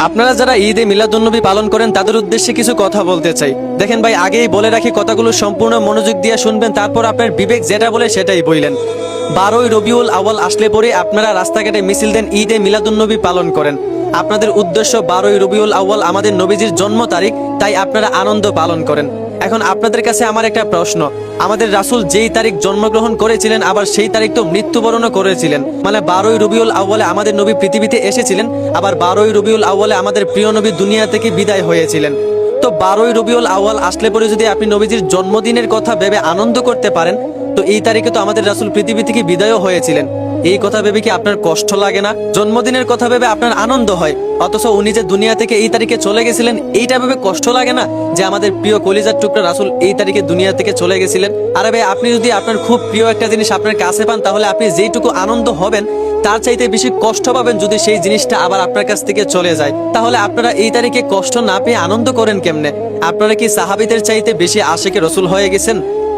আপনারা যারা ঈদে মিলাদুন্নবী পালন করেন তাদের উদ্দেশ্যে কিছু কথা বলতে চাই। দেখেন ভাই, আগেই বলে রাখি, কথাগুলো সম্পূর্ণ মনোযোগ দিয়ে শুনবেন, তারপর আপনার বিবেক যেটা বলে সেটাই বললেন। 12ই রবিউল আউয়াল আসলে পরে আপনারা রাস্তাঘাটে মিছিল দেন, ঈদে মিলাদুন্নবী পালন করেন। আপনাদের উদ্দেশ্য 12ই রবিউল আউয়াল আমাদের নবীজির জন্ম তারিখ, তাই আপনারা আনন্দ পালন করেন। এখন আপনাদের কাছে আমার একটা প্রশ্ন, আমাদের রাসূল যেই তারিখ জন্মগ্রহণ করেছিলেন আবার সেই তারিখ তো মৃত্যুবরণও করেছিলেন, মানে 12ই রবিউল আউয়ালে আমাদের নবী পৃথিবীতে এসেছিলেন, আবার 12ই রবিউল আউয়ালে আমাদের প্রিয় নবী দুনিয়া থেকে বিদায় হয়েছিলেন। তো 12ই রবিউল আউয়াল আসলে পরে যদি আপনি নবীজির জন্মদিনের কথা ভেবে আনন্দ করতে পারেন, তো এই তারিখে তো আমাদের রাসূল পৃথিবী থেকে বিদায়ও হয়েছিলেন। এই কথা ভেবে কি আপনার কষ্ট লাগে না? জন্মদিনের কথা ভেবে আপনার আনন্দ হয়, অথচ উনি যে দুনিয়া থেকে এই তারিখে চলে গেছিলেন এইটা ভেবে কষ্ট লাগে না যে আমাদের প্রিয় কলিজার টুকরা রাসূল এই তারিখে দুনিয়া থেকে চলে গেছিলেন? আরে ভাই, আপনি যদি আপনার খুব প্রিয় একটা জিনিস আপনার কাছে পান, তাহলে আপনি যেইটুকু আনন্দ হবেন তার চাইতে বেশি কষ্ট পাবেন যদি সেই জিনিসটা আবার আপনার কাছ থেকে চলে যায়। তাহলে আপনারা এই তারিখে কষ্ট না পেয়ে আনন্দ করেন কেমনে? আপনারা কি সাহাবীদের চাইতে বেশি আশিকে রাসূল হয়ে গেছেন?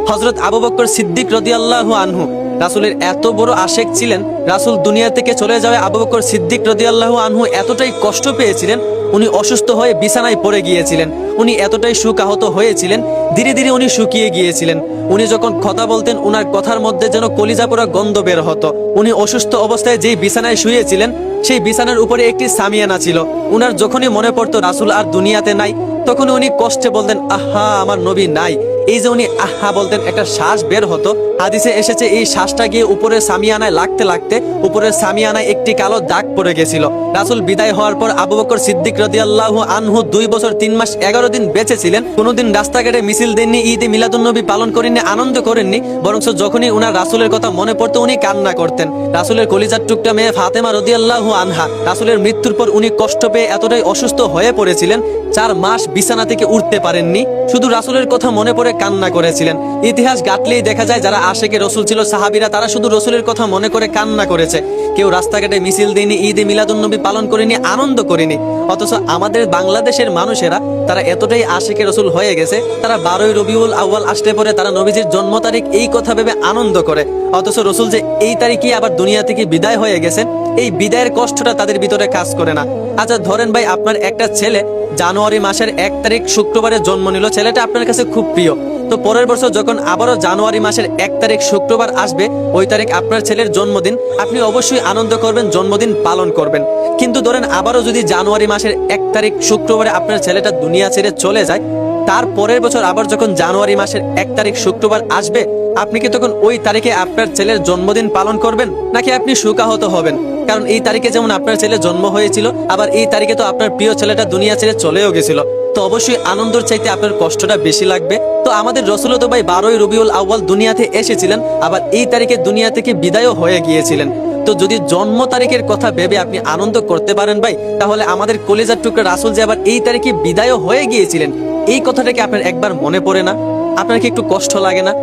হযরত আবু বকর সিদ্দিক রাদিয়াল্লাহু আনহু রাসূলের এত বড় আশেক ছিলেন, রাসূল দুনিয়া থেকে চলে যাওয়ায় আবু বকর সিদ্দিক রাদিয়াল্লাহু আনহু এতটাই কষ্ট পেয়েছিলেন, উনি অসুস্থ হয়ে বিছানায় পড়ে গিয়েছিলেন। উনি এতটাই শোকাহত হয়েছিলেন, ধীরে ধীরে উনি শুকিয়ে গিয়েছিলেন। উনি যখন কথা বলতেন উনার কথার মধ্যে যেন কলিজা পোড়া গন্ধ বের হতো। উনি অসুস্থ অবস্থায় যেই বিছানায় শুয়েছিলেন সেই বিছানার উপরে একটি সামিয়ানা ছিল। উনার যখনই মনে পড়তো রাসূল আর দুনিয়াতে নাই, তখন উনি কষ্টে বলতেন, আহা আমার নবী নাই। এই যে উনি আহা বলতেন, একটা শ্বাস বের হতো। হাদিসে এসেছে এই শ্বাসটা গিয়ে উপরের সামিয়ানায় লাগতে লাগতে উপরের সামিয়ানায় একটি কালো দাগ পড়ে গেছিল। রাসূল বিদায় হওয়ার পর আবু বকর সিদ্দিক রাদিয়াল্লাহু আনহু 2 বছর 3 মাস 11 দিন বেঁচে ছিলেন। কোনোদিন রাস্তাঘাটে মিছিল দেননি, ঈদে মিলাদুন্নবী পালন করেননি, আনন্দ করেননি, বরং যখনই উনার রাসূলের কথা মনে পড়তো উনি কান্না করতেন। রাসূলের কলিজার টুকরা মেয়ে ফাতেমা রাদিয়াল্লাহু আনহা রাসূলের মৃত্যুর পর উনি কষ্ট পেয়ে এতটাই অসুস্থ হয়ে পড়েছিলেন, 4 মাস বিছানা থেকে উঠতে পারেননি, শুধু রাসূলের কথা মনে পড়ে কান্না করেছিলেন। ইতিহাস ঘাটলেই দেখা যায় যারা আশেকে রাসূল ছিল সাহাবীরা, তারা শুধু রাসূলের কথা মনে করে কান্না করেছে। কেউ রাস্তাঘাটে মিছিল দেয়নি, ঈদে মিলাদুন্নবী পালন করেনি, আনন্দ করেনি। অথচ আমাদের বাংলাদেশের মানুষেরা তারা এতটাই আশেকে রাসূল হয়ে গেছে, তারা 12ই রবিউল আউয়াল আসলে পরে তারা নবীজির জন্ম তারিখ এই কথা ভেবে আনন্দ করে, অথচ রাসূল যে এই তারিখে আবার দুনিয়া থেকে বিদায় হয়ে গেছেন এই বিদায়ের কষ্টটা তাদের ভিতরে কাজ করে না। আচ্ছা ধরেন ভাই, আপনার একটা ছেলে জানুয়ারি মাসের 1 তারিখ শুক্রবারে জন্ম নিল, ছেলেটা আপনার কাছে খুব প্রিয়। তো পরের বছর যখন আবারও জানুয়ারি মাসের 1 তারিখ শুক্রবার আসবে, ওই তারিখ আপনার ছেলের জন্মদিন, আপনি অবশ্যই আনন্দ করবেন, জন্মদিন পালন করবেন। কিন্তু ধরেন আবারও যদি জানুয়ারি মাসের 1 তারিখ শুক্রবারে আপনার ছেলেটা দুনিয়া ছেড়ে চলে যায়, তার পরের বছর আবার যখন জানুয়ারি মাসের 1 তারিখ শুক্রবার আসবে, আপনি কি তখন ওই তারিখে আপনার ছেলের জন্মদিন পালন করবেন, নাকি আপনি শোকাহত হবেন? কারণ এই তারিখে যেমন আপনার ছেলে জন্ম হয়েছিল, আবার এই তারিখে তো আপনার প্রিয় ছেলেটা দুনিয়া ছেড়ে চলেও গেছিল, তো অবশ্যই আনন্দের চাইতে আপনার কষ্টটা বেশি লাগবে। তো আমাদের রাসূল তো ভাই 12ই রবিউল আউয়াল দুনিয়াতে এসেছিলেন, আবার এই তারিখে দুনিয়া থেকে বিদায়ও হয়ে গিয়েছিলেন। তো যদি জন্ম তারিখের কথা ভেবে আপনি আনন্দ করতে পারেন ভাই, তাহলে আমাদের কলিজার টুকরা রাসূল যে আবার এই তারিখে বিদায়ও হয়ে গিয়েছিলেন, এই কথাটাকে আপনার একবার মনে পড়ে না? আপনার কি একটু কষ্ট লাগে না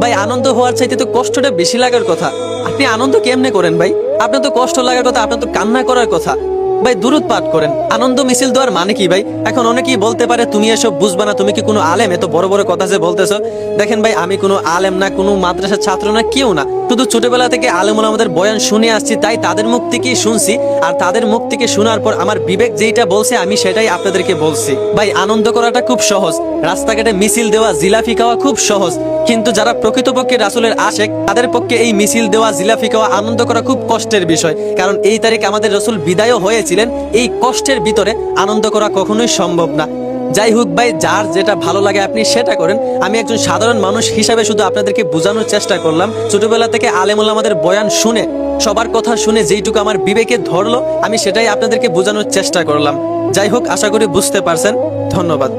ভাই? আনন্দ হওয়ার চাইতে তো কষ্টটা বেশি লাগার কথা। আপনি আনন্দ কেমনে করেন ভাই? আপনার তো কষ্ট লাগার কথা, আপনার তো কান্না করার কথা। ভাই দুরূদ পাঠ করেন, আনন্দ মিছিল দেওয়ার মানে কি ভাই? এখন অনেকেই বলতে পারে তুমি এসব বুঝবা না, তুমি কি কোনো আলেম, এত বড় বড় কথা যে বলতেছো? দেখেন ভাই, আমি কোনো আলেম না, কোনো মাদ্রাসার ছাত্র না, কেউ না, শুধু ছোটবেলা থেকে আলেম ওলামাদের বয়ান শুনে আসছি, তাই তাদের মুখ থেকেই শুনছি। আর তাদের মুখ থেকে শোনার পর আমার বিবেক যেইটা বলছে আমি সেটাই আপনাদেরকে বলছি। ভাই আনন্দ করাটা খুব সহজ, রাস্তাঘাটে মিছিল দেওয়া, জিলাপি খাওয়া খুব সহজ, কিন্তু যারা প্রকৃতপক্ষে রাসূলের আশেক তাদের পক্ষে এই মিছিল দেওয়া, জিলাপি খাওয়া, আনন্দ করা খুব কষ্টের বিষয়। কারণ এই তারিখে আমাদের রাসূল বিদায়ও হয়েছিলেন, এই কষ্টের ভিতরে আনন্দ করা কখনোই সম্ভব না। যাই হোক ভাই, যার যেটা ভালো লাগে আপনি সেটা করেন। আমি একজন সাধারণ মানুষ হিসাবে শুধু আপনাদেরকে বোঝানোর চেষ্টা করলাম। ছোটবেলা থেকে আলেম ওলামাদের বয়ান শুনে, সবার কথা শুনে যেইটুকু আমার বিবেকে ধরলো আমি সেটাই আপনাদেরকে বোঝানোর চেষ্টা করলাম। যাই হোক, আশা করি বুঝতে পারছেন। ধন্যবাদ।